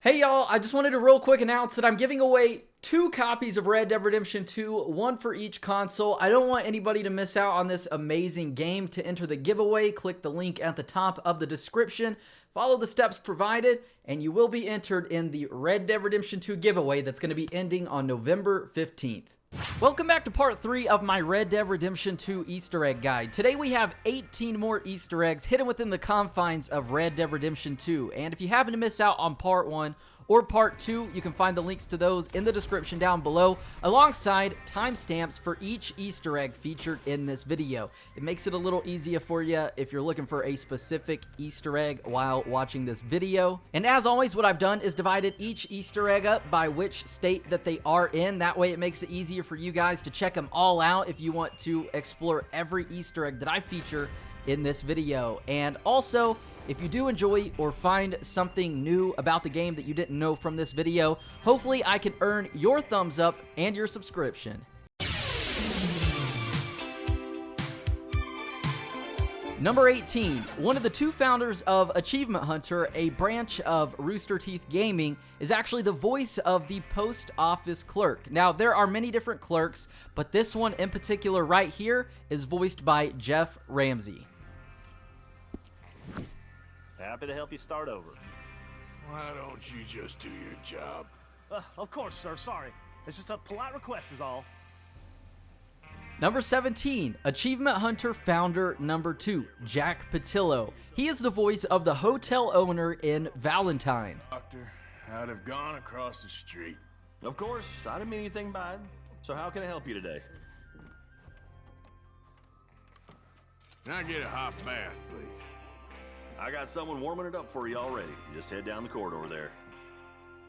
Hey y'all, I just wanted to real quick announce that I'm giving away 2 copies of Red Dead Redemption 2, one for each console. I don't want anybody to miss out on this amazing game. To enter the giveaway, click the link at the top of the description, follow the steps provided, and you will be entered in the Red Dead Redemption 2 giveaway that's going to be ending on November 15th. Welcome back to part 3 of my Red Dead Redemption 2 Easter egg guide. Today we have 18 more Easter eggs hidden within the confines of Red Dead Redemption 2. And if you happen to miss out on part 1 or part 2, you can find the links to those in the description down below, alongside timestamps for each Easter egg featured in this video. It makes it a little easier for you if you're looking for a specific Easter egg while watching this video. And as always, what I've done is divided each Easter egg up by which state that they are in. That way it makes it easier for you guys to check them all out if you want to explore every Easter egg that I feature in this video. And also, if you do enjoy or find something new about the game that you didn't know from this video, hopefully I can earn your thumbs up and your subscription. Number 18, one of the 2 founders of Achievement Hunter, a branch of Rooster Teeth Gaming, is actually the voice of the post office clerk. Now, there are many different clerks, but this one in particular right here is voiced by Jeff Ramsey. Happy to help you start over. Why don't you just do your job? Of course, sir. Sorry. It's just a polite request is all. Number 17, Achievement Hunter founder number 2, Jack Patillo. He is the voice of the hotel owner in Valentine. Doctor, I'd have gone across the street. Of course. I didn't mean anything by it. So how can I help you today? Can I get a hot bath, please? I got someone warming it up for you already. Just head down the corridor there.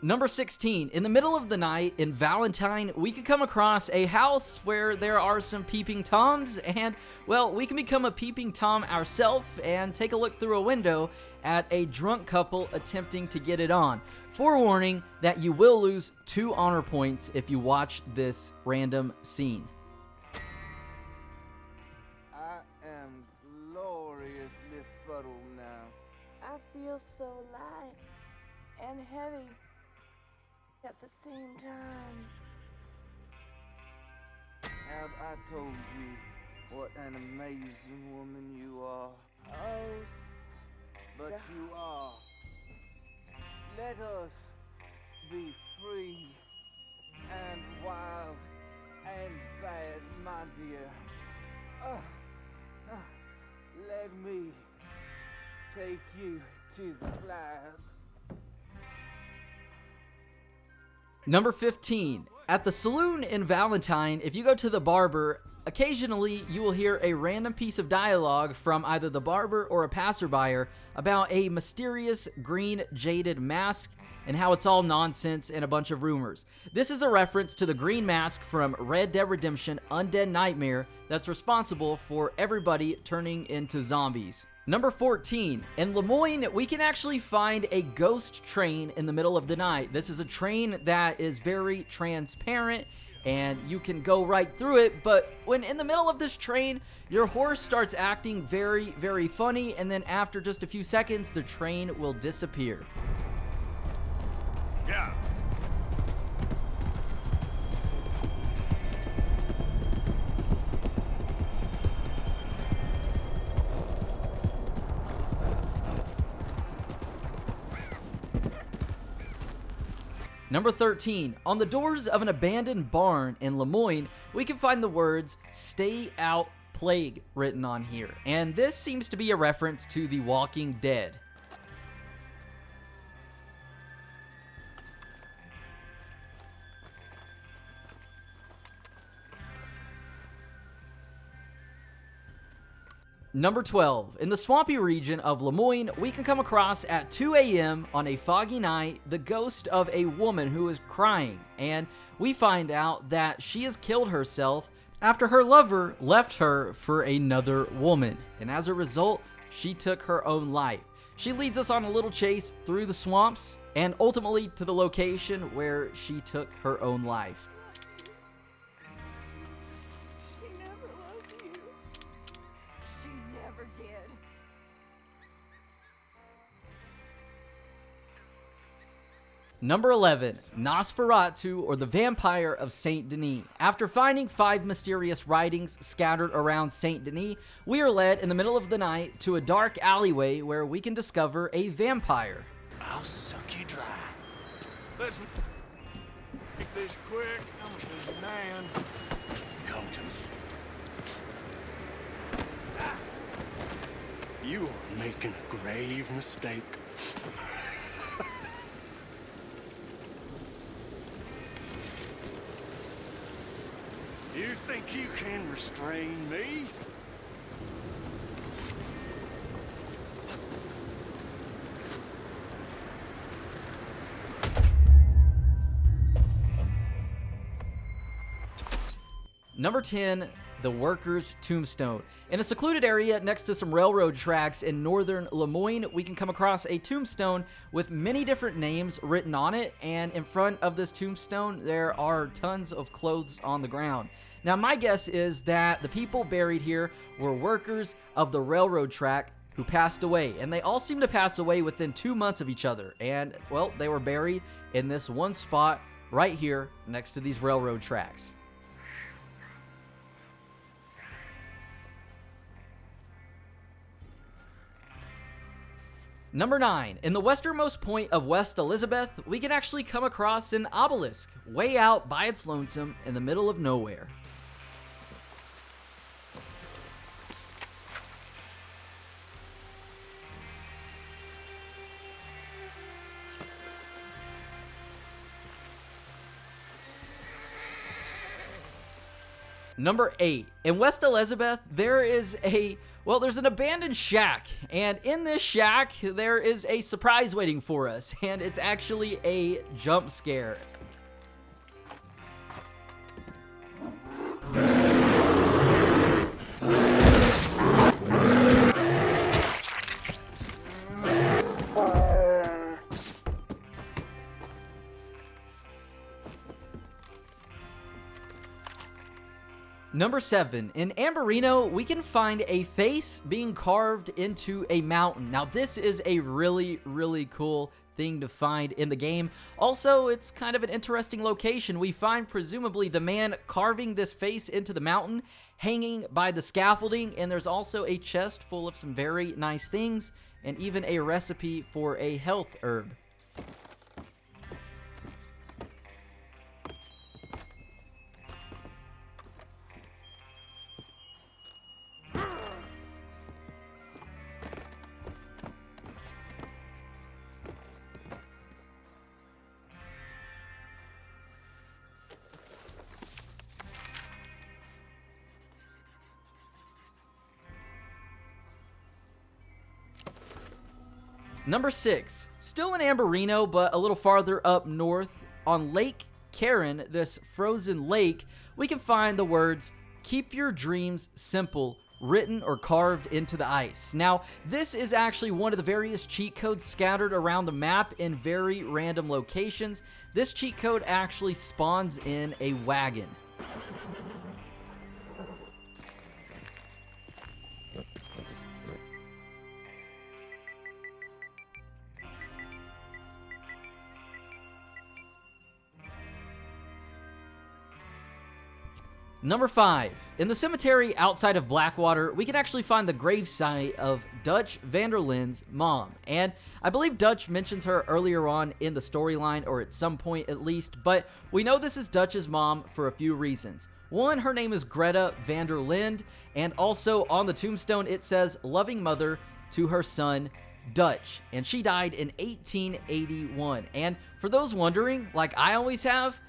Number 16, in the middle of the night in Valentine, we could come across a house where there are some Peeping Toms, and, well, we can become a Peeping Tom ourselves and take a look through a window at a drunk couple attempting to get it on. Forewarning that you will lose 2 honor points if you watch this random scene. I am gloriously fuddled now. I feel so light and heavy at the same time. Have I told you what an amazing woman you are? Oh, But stop. you are. Let us be free and wild and bad, my dear. Let me take you to the clouds. Number 15, at the saloon in Valentine, if you go to the barber, occasionally you will hear a random piece of dialogue from either the barber or a passerby about a mysterious green jaded mask and how it's all nonsense and a bunch of rumors. This is a reference to the green mask from Red Dead Redemption Undead Nightmare that's responsible for everybody turning into zombies. Number 14, in LEMOYNE, we can actually find a ghost train in the middle of the night. This is a train that is very transparent and you can go right through it, but when in the middle of this train, your horse starts acting very, very funny, and then after just a few seconds, the train will disappear. Yeah. Number 13, on the doors of an abandoned barn in LEMOYNE, we can find the words, "Stay out, plague," written on here. And this seems to be a reference to The Walking Dead. Number 12, in the swampy region of LEMOYNE, we can come across at 2 a.m. on a foggy night the ghost of a woman who is crying, and we find out that she has killed herself after her lover left her for another woman, and as a result, she took her own life. She leads us on a little chase through the swamps and ultimately to the location where she took her own life. She never loved you. She never did. Number 11, Nosferatu, or the Vampire of Saint Denis. After finding 5 mysterious writings scattered around Saint Denis, we are led in the middle of the night to a dark alleyway where we can discover a vampire. I'll suck you dry. Listen, make this quick. I'm a busy man. Come to me. You are making a grave mistake. You think you can restrain me? Number 10, the Worker's Tombstone. In a secluded area next to some railroad tracks in northern LeMoyne, we can come across a tombstone with many different names written on it, and in front of this tombstone, there are tons of clothes on the ground. Now, my guess is that the people buried here were workers of the railroad track who passed away, and they all seem to pass away within 2 months of each other, and, well, they were buried in this one spot right here next to these railroad tracks. Number 9, in the westernmost point of West Elizabeth, we can actually come across an obelisk, way out by its lonesome in the middle of nowhere. Number 8, in West Elizabeth, there's an abandoned shack, and in this shack, there is a surprise waiting for us, and it's actually a jump scare. Number 7, in Amberino, we can find a face being carved into a mountain. Now, this is a really, really cool thing to find in the game. Also, it's kind of an interesting location. We find, presumably, the man carving this face into the mountain, hanging by the scaffolding, and there's also a chest full of some very nice things, and even a recipe for a health herb. Number 6, still in Amberino, but a little farther up north, on Lake Carin, this frozen lake, we can find the words, "Keep your dreams simple," written or carved into the ice. Now, this is actually one of the various cheat codes scattered around the map in very random locations. This cheat code actually spawns in a wagon. Number 5, in the cemetery outside of Blackwater, we can actually find the gravesite of Dutch van der Linde's mom. And I believe Dutch mentions her earlier on in the storyline, or at some point at least, but we know this is Dutch's mom for a few reasons. One, her name is Greta van der Linde, and also on the tombstone it says, "Loving mother to her son, Dutch," and she died in 1881. And for those wondering, like I always have,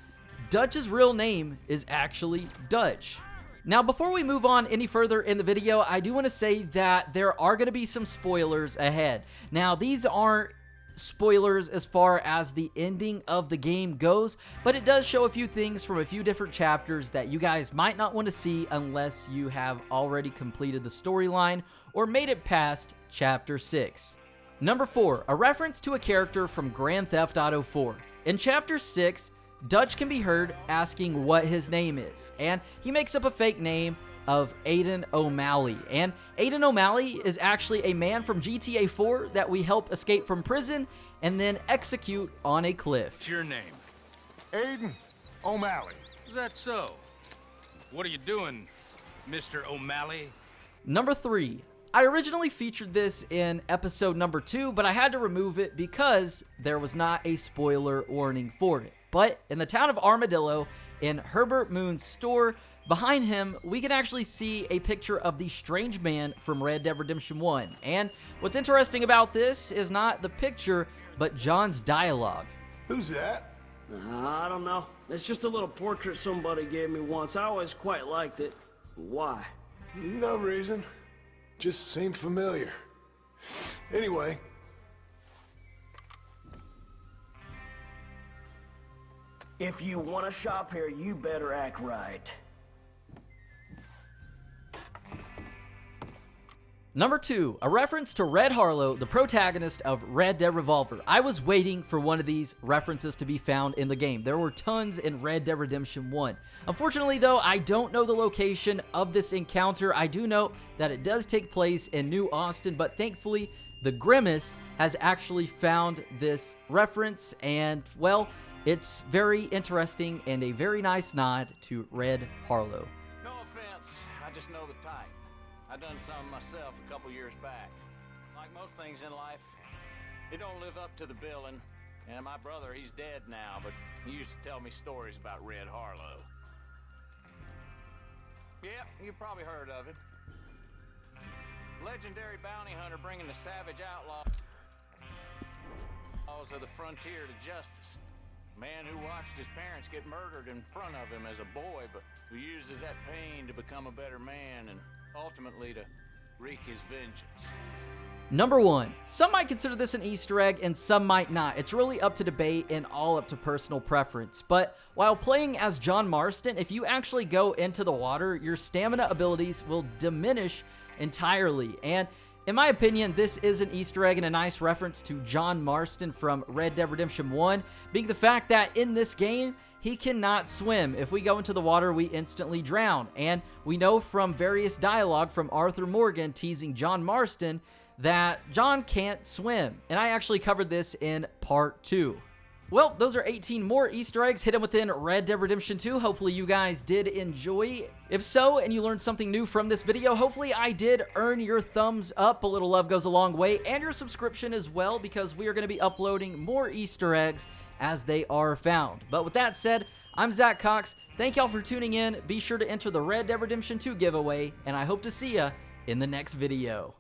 Dutch's real name is actually Dutch. Now, before we move on any further in the video, I do want to say that there are going to be some spoilers ahead. Now, these aren't spoilers as far as the ending of the game goes, but it does show a few things from a few different chapters that you guys might not want to see unless you have already completed the storyline or made it past Chapter 6. Number 4, a reference to a character from Grand Theft Auto 4. In Chapter 6, Dutch can be heard asking what his name is, and he makes up a fake name of Aiden O Malley. And Aiden O Malley is actually a man from GTA 4 that we help escape from prison, and then execute on a cliff. What's your name? Aiden O Malley. Is that so? What are you doing, Mr. O'Malley? Number 3. I originally featured this in episode number 2, but I had to remove it because there was not a spoiler warning for it. But in the town of Armadillo, in Herbert Moon's store, behind him, we can actually see a picture of the strange man from Red Dead Redemption 1. And what's interesting about this is not the picture, but John's dialogue. Who's that? I don't know. It's just a little portrait somebody gave me once. I always quite liked it. Why? No reason. Just seemed familiar. Anyway. If you want to shop here, you better act right. Number 2, a reference to Red Harlow, the protagonist of Red Dead Revolver. I was waiting for one of these references to be found in the game. There were tons in Red Dead Redemption 1. Unfortunately though, I don't know the location of this encounter. I do know that it does take place in New Austin, but thankfully the Grimace has actually found this reference, and well, it's very interesting and a very nice nod to Red Harlow. No offense, I just know the type. I done some myself a couple years back. Like most things in life, it don't live up to the billing. And my brother, he's dead now, but he used to tell me stories about Red Harlow. Yeah, you probably heard of him. Legendary bounty hunter bringing the savage outlaws of the frontier to justice. Man who watched his parents get murdered in front of him as a boy, but who uses that pain to become a better man and ultimately to wreak his vengeance. Number 1. Some might consider this an Easter egg and some might not. It's really up to debate and all up to personal preference. But while playing as John Marston, if you actually go into the water, your stamina abilities will diminish entirely. And in my opinion, this is an Easter egg and a nice reference to John Marston from Red Dead Redemption 1, being the fact that in this game, he cannot swim. If we go into the water, we instantly drown. And we know from various dialogue from Arthur Morgan teasing John Marston that John can't swim. And I actually covered this in part 2. Well, those are 18 more Easter eggs hidden within Red Dead Redemption 2. Hopefully you guys did enjoy. If so, and you learned something new from this video, hopefully I did earn your thumbs up. A little love goes a long way, and your subscription as well, because we are going to be uploading more Easter eggs as they are found. But with that said, I'm Zach Cox. Thank y'all for tuning in. Be sure to enter the Red Dead Redemption 2 giveaway, and I hope to see ya in the next video.